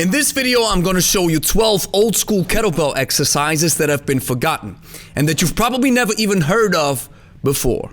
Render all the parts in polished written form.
In this video, I'm gonna show you 12 old school kettlebell exercises that have been forgotten and that you've probably never even heard of before.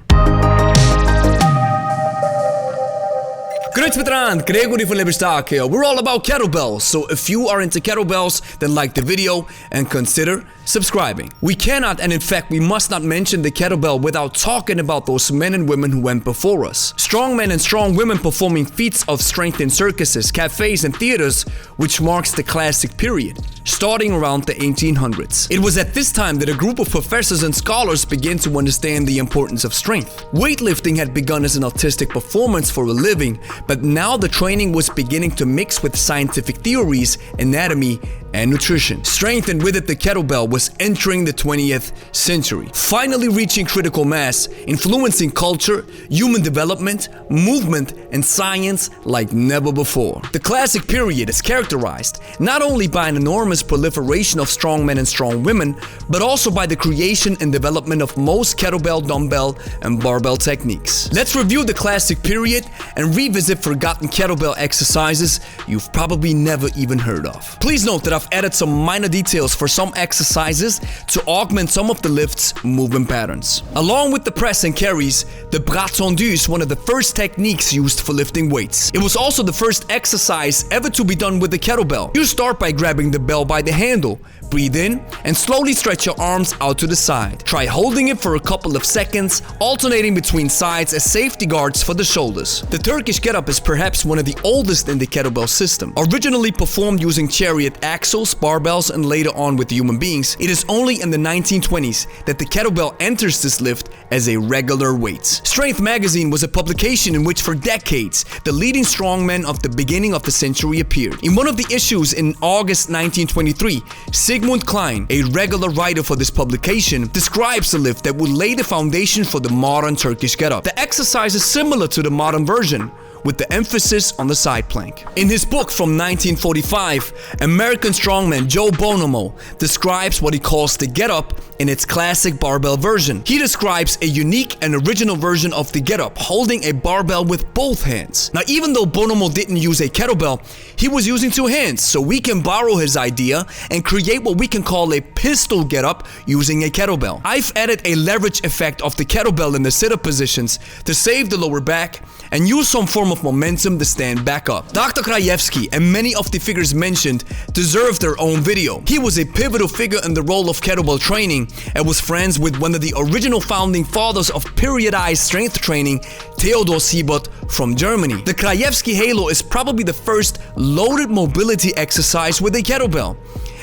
Grüezi miteinander, Gregory von Leberstadt here. We're all about kettlebells, so if you are into kettlebells, then like the video and consider subscribing. We cannot, and in fact we must not mention the kettlebell without talking about those men and women who went before us. Strongmen and strong women performing feats of strength in circuses, cafes and theaters, which marks the classic period, starting around the 1800s. It was at this time that a group of professors and scholars began to understand the importance of strength. Weightlifting had begun as an artistic performance for a living, but now the training was beginning to mix with scientific theories, anatomy, and nutrition. Strength, and with it the kettlebell, was entering the 20th century, finally reaching critical mass, influencing culture, human development, movement, and science like never before. The classic period is characterized not only by an enormous proliferation of strong men and strong women, but also by the creation and development of most kettlebell, dumbbell, and barbell techniques. Let's review the classic period and revisit forgotten kettlebell exercises you've probably never even heard of. Please note that I've added some minor details for some exercises to augment some of the lift's movement patterns. Along with the press and carries, the bras tendus is one of the first techniques used for lifting weights. It was also the first exercise ever to be done with the kettlebell. You start by grabbing the bell by the handle. Breathe in and slowly stretch your arms out to the side. Try holding it for a couple of seconds, alternating between sides as safety guards for the shoulders. The Turkish get-up is perhaps one of the oldest in the kettlebell system. Originally performed using chariot axles, barbells, and later on with human beings, it is only in the 1920s that the kettlebell enters this lift as a regular weight. Strength magazine was a publication in which for decades the leading strongmen of the beginning of the century appeared. In one of the issues in August 1923, Klein, a regular writer for this publication, describes the lift that would lay the foundation for the modern Turkish get-up. The exercise is similar to the modern version, with the emphasis on the side plank. In his book from 1945, American strongman Joe Bonomo describes what he calls the get-up in its classic barbell version. He describes a unique and original version of the get-up, holding a barbell with both hands. Now, even though Bonomo didn't use a kettlebell, he was using two hands, so we can borrow his idea and create what we can call a pistol get-up using a kettlebell. I've added a leverage effect of the kettlebell in the sit-up positions to save the lower back and use some form of momentum to stand back up. Dr. Krajewski and many of the figures mentioned deserve their own video. He was a pivotal figure in the role of kettlebell training and was friends with one of the original founding fathers of periodized strength training, Theodor Siebert from Germany. The Krajewski halo is probably the first loaded mobility exercise with a kettlebell,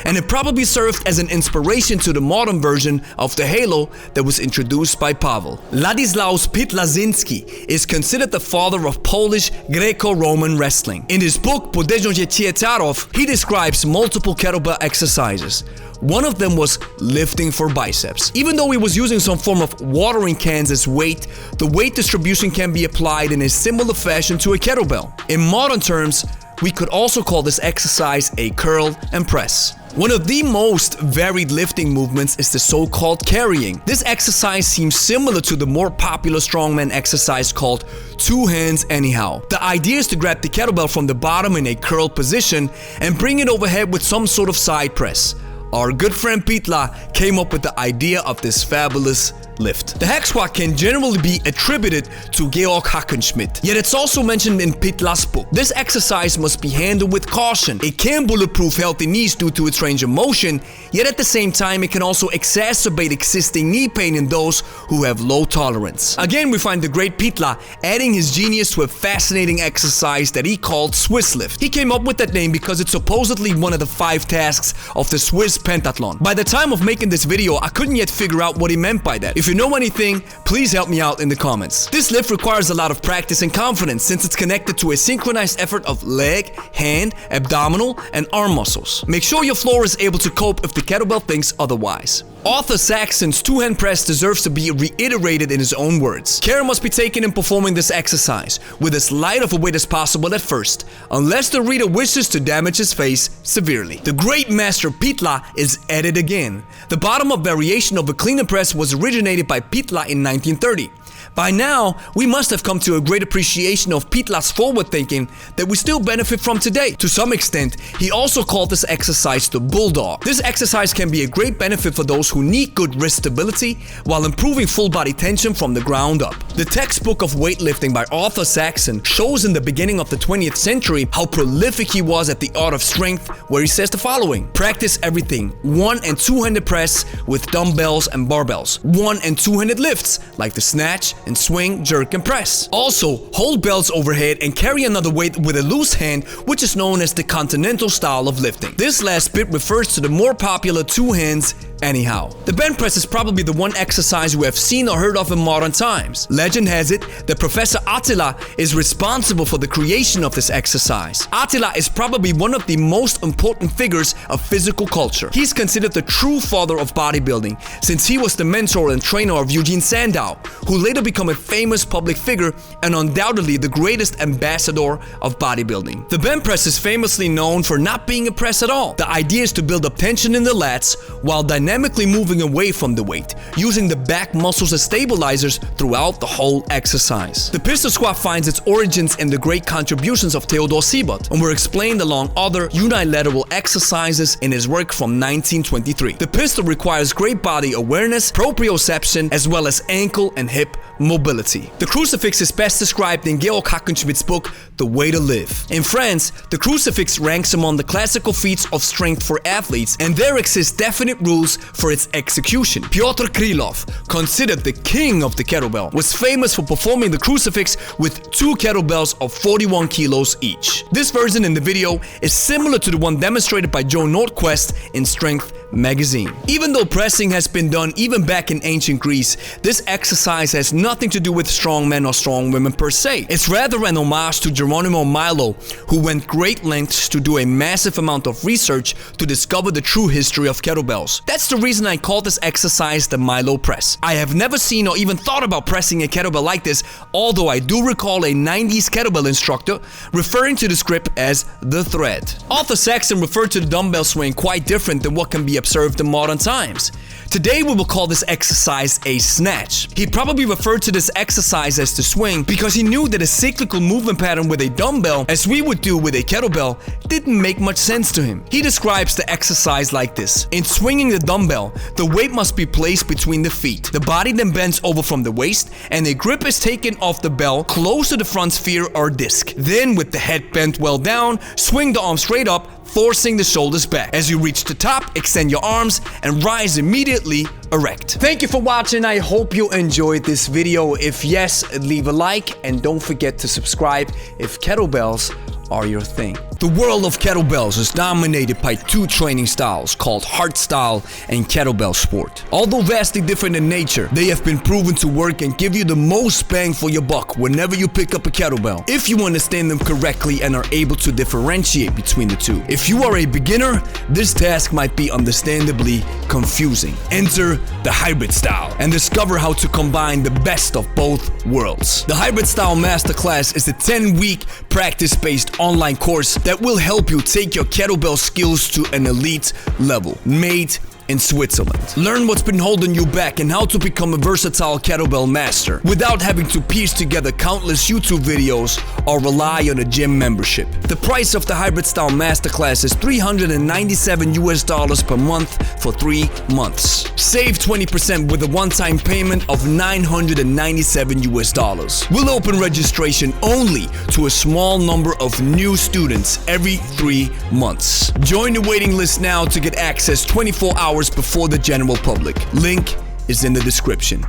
and it probably served as an inspiration to the modern version of the halo that was introduced by Pavel. Ladislaus Pytlazinski is considered the father of Polish Greco-Roman wrestling. In his book Podejście Theaterów, he describes multiple kettlebell exercises. One of them was lifting for biceps. Even though he was using some form of watering cans as weight, the weight distribution can be applied in a similar fashion to a kettlebell. In modern terms, we could also call this exercise a curl and press. One of the most varied lifting movements is the so-called carrying. This exercise seems similar to the more popular strongman exercise called two hands anyhow. The idea is to grab the kettlebell from the bottom in a curled position and bring it overhead with some sort of side press. Our good friend Pytla came up with the idea of this fabulous lift. The hack squat can generally be attributed to Georg Hackenschmidt, yet it's also mentioned in Pytla's book. This exercise must be handled with caution. It can bulletproof healthy knees due to its range of motion, yet at the same time it can also exacerbate existing knee pain in those who have low tolerance. Again, we find the great Pytla adding his genius to a fascinating exercise that he called Swiss lift. He came up with that name because it's supposedly one of the 5 tasks of the Swiss pentathlon. By the time of making this video, I couldn't yet figure out what he meant by that. If you know anything, please help me out in the comments. This lift requires a lot of practice and confidence since it's connected to a synchronized effort of leg, hand, abdominal, and arm muscles. Make sure your floor is able to cope if the kettlebell thinks otherwise. Arthur Saxon's two-hand press deserves to be reiterated in his own words. Care must be taken in performing this exercise, with as light of a weight as possible at first, unless the reader wishes to damage his face severely. The great master Pytla is at it again. The bottom-up variation of a clean and press was originated by Pytla in 1930. By now, we must have come to a great appreciation of Pitla's forward thinking that we still benefit from today. To some extent, he also called this exercise the bulldog. This exercise can be a great benefit for those who need good wrist stability while improving full body tension from the ground up. The textbook of weightlifting by Arthur Saxon shows in the beginning of the 20th century how prolific he was at the art of strength, where he says the following: practice everything, 1 and 2-handed press with dumbbells and barbells, 1 and 2-handed lifts like the snatch and swing, jerk and press. Also, hold bells overhead and carry another weight with a loose hand, which is known as the continental style of lifting. This last bit refers to the more popular 2 hands anyhow. The bench press is probably the one exercise we have seen or heard of in modern times. Legend has it that Professor Attila is responsible for the creation of this exercise. Attila is probably one of the most important figures of physical culture. He's considered the true father of bodybuilding, since he was the mentor and trainer of Eugene Sandow, who later became a famous public figure and undoubtedly the greatest ambassador of bodybuilding. The bench press is famously known for not being a press at all. The idea is to build up tension in the lats while dynamically moving away from the weight, using the back muscles as stabilizers throughout the whole exercise. The pistol squat finds its origins in the great contributions of Theodor Siebert and were explained along other unilateral exercises in his work from 1923. The pistol requires great body awareness, proprioception, as well as ankle and hip mobility. The crucifix is best described in Georg Hackenschmidt's book, The Way to Live. In France, the crucifix ranks among the classical feats of strength for athletes, and there exist definite rules for its execution. Pyotr Krylov, considered the king of the kettlebell, was famous for performing the crucifix with 2 kettlebells of 41 kilos each. This version in the video is similar to the one demonstrated by Joe Nordquist in Strength magazine. Even though pressing has been done even back in ancient Greece, this exercise has nothing to do with strongmen or strongwomen per se. It's rather an homage to Geronimo Milo, who went great lengths to do a massive amount of research to discover the true history of kettlebells. That's the reason I call this exercise the Milo press. I have never seen or even thought about pressing a kettlebell like this, although I do recall a 90s kettlebell instructor referring to the grip as the thread. Arthur Saxon referred to the dumbbell swing quite different than what can be observed in modern times. Today we will call this exercise a snatch. He probably referred to this exercise as the swing because he knew that a cyclical movement pattern with a dumbbell, as we would do with a kettlebell, didn't make much sense to him. He describes the exercise like this: in swinging the dumbbell, the weight must be placed between the feet. The body then bends over from the waist and a grip is taken off the bell close to the front sphere or disc. Then, with the head bent well down, swing the arm straight up, forcing the shoulders back. As you reach the top, extend your arms and rise immediately erect. Thank you for watching. I hope you enjoyed this video. If yes, leave a like and don't forget to subscribe if kettlebells are your thing. The world of kettlebells is dominated by 2 training styles called hardstyle and kettlebell sport. Although vastly different in nature, they have been proven to work and give you the most bang for your buck whenever you pick up a kettlebell, if you understand them correctly and are able to differentiate between the two. If you are a beginner, this task might be understandably confusing. Enter the hybrid style and discover how to combine the best of both worlds. The hybrid style masterclass is a 10-week practice-based online course that will help you take your kettlebell skills to an elite level, made in Switzerland. Learn what's been holding you back and how to become a versatile kettlebell master without having to piece together countless YouTube videos or rely on a gym membership. The price of the hybrid style masterclass is $397 per month for 3 months. Save 20% with a one-time payment of $997. We'll open registration only to a small number of new students every 3 months. Join the waiting list now to get access 24 hours before the general public. Link is in the description.